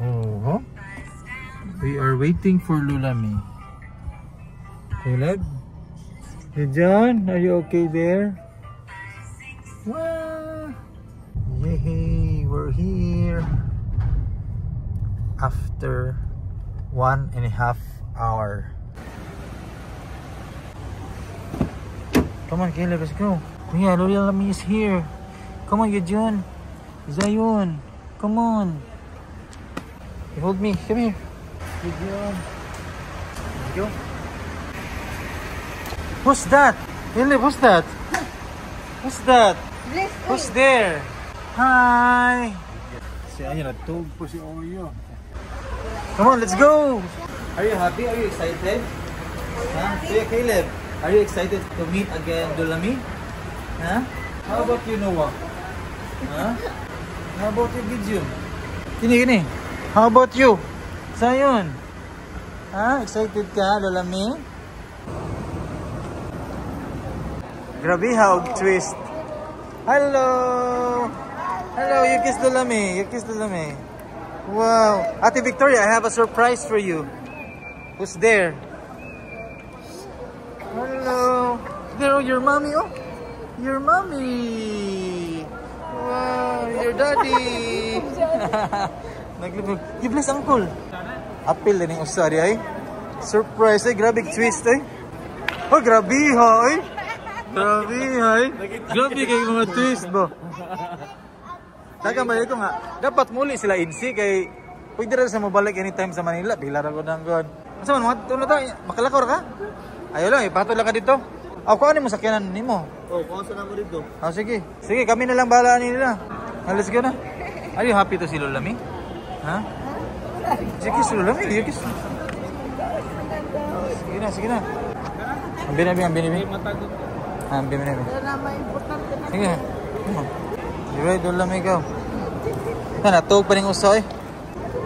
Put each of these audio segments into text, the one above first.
Oh, we are waiting for Lulami. Caleb? Hey John, are you okay there? Wow. Yay, we're here. After 1.5 hours. Come on, Caleb, let's go. Kuya, Lulami is here. Come on, John. Zion, come on. You hold me. Come here. John. Let's go. Who's that? Caleb, who's that? Who's that? Who's there? Hi. Si Aya natug po si Oyo. Come on, let's go. Are you happy? Are you excited? Huh? Kuya Caleb, are you excited to meet again Lulami? Huh? How about you, Noah? Huh? How about you, Gideon? Gini. How about you? Zion? Huh? Excited ka, Lulami? Grabe, hug twist. Hello! Hello, you kiss Lulami. You kiss Lulami. Wow. Ate Victoria, I have a surprise for you. Who's there? Hello. There, your mommy. Oh, your mommy. Wow, your daddy. Naglibog. You bless uncle. Apil din yung usari ay. Surprise ay. Grabe twist ay. Oh, grabe ha ay. Grabe ay. Grabe kayo mga twist ba. Nagkamali ko nga. Dapat muli sila insi kay pwede rin sa mabalik anytime sa Manila. Bigla rin ko ng God. Masa man, mga tayo. Makalakor ka? Ayaw lang, ipatol lang ka dito. Kung ano mo sakyanan ni mo? Kung saan mo dito? Sige. Sige, kami na lang bahala nila. Let's go na. Are you happy to si Lulami? Ha? Sige, si Lulami. Sige na. Ambil. Sige. Diba, Lulami ikaw. Natog pa rin usoy.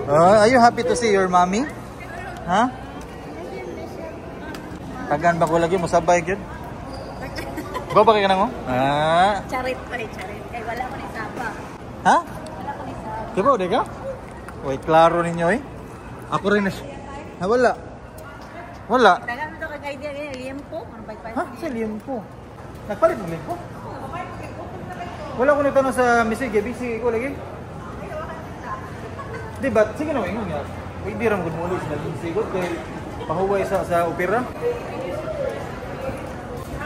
Are you happy to see your mommy? Ha? Tagan ba ko lagi mo sabay gyud? Go ba kay kanang mo? Charit. Kay wala ko ni saba. Ha? Wala ko ni saba. Diba, di ka? Uy, klaro ninyo eh. Ako rin na siya. Wala. Tagan mo to kay idea ni liempo. Ha? Sa liempo? Nagpalit mo liempo? Wala ko nagtanong sa Missy. Busy ko lagi. Diba? Sige na, ingon nga. Pwede rin mo ulit na sigot kay pahuway sa opera.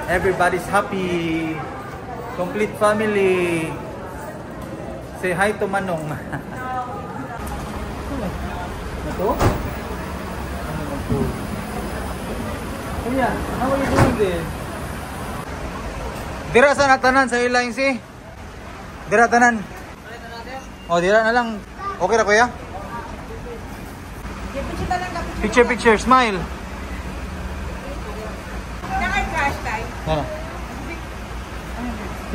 Everybody's happy. Complete family. Say hi to Manong. Ito? Kuya, how are you doing this? Dira sa natanan sa ilayin si? Dira tanan. Dira na lang. Okay na kuya? Picture, smile. Naka-crash time. Ano?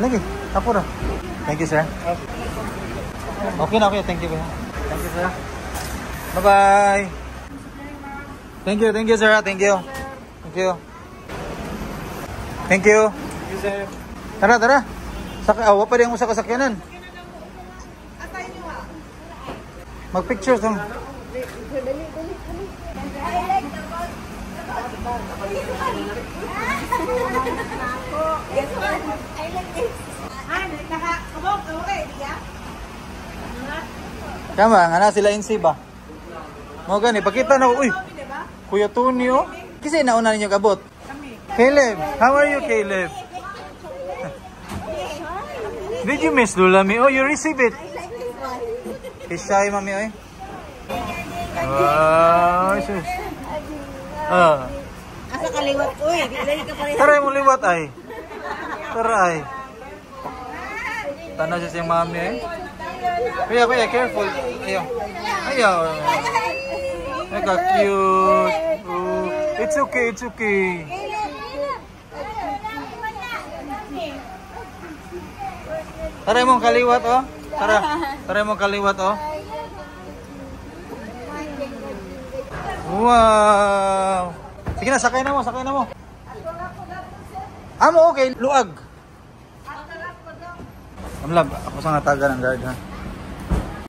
Lagi, tapura. Thank you, sir. Okay na, okay. Thank you, sir. Bye-bye. Thank you, sir. Thank you, sir. Tara. Wa pa rin mo sa kasakyanan. Mag-pictures lang. Tama, nga sila insi ba? Mo gani, pakita na. Uy, Kuya Tony oh. Kasi nauna ninyo kabot. Caleb, how are you, Caleb? Did you miss Lulami? Oh, you receive it. He's shy, mami, oy. Wow, sus. Asa kaliwat, uy. Dili ka pa rin. Tara mo liwat ay. Tara ay. Tanaw siya siyang mami eh. Kuya, careful. Ayaw. Eka, cute. It's okay. Tara mong kaliwat oh. Tara mong kaliwat oh. Wow. Sige na, sakay na mo. Amo okay, luag. Amlab, ako sa nga taga ng guard ha.